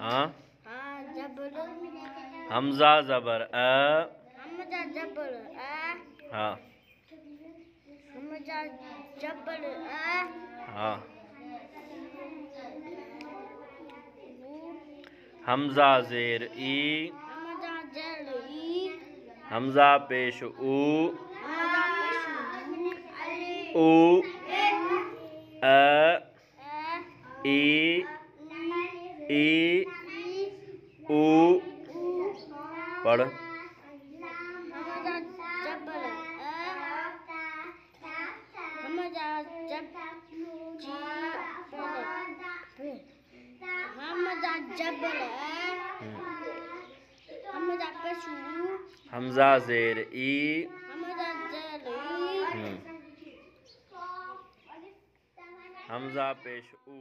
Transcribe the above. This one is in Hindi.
हाँ जबर हमजा ज़बर अ हमजा जबर हाँ हमजा जबर हाँ हमजा ज़ेर ई हमजा जल ई हमजा पेश ऊ हमजा पशु ऊ अ ई ई ऊ पढ़ हमजा जबर हमजा जब हमजा जबर हमजा पशु हमजा ज़ेर ई हमजा जल ई हमजा पेश ऊ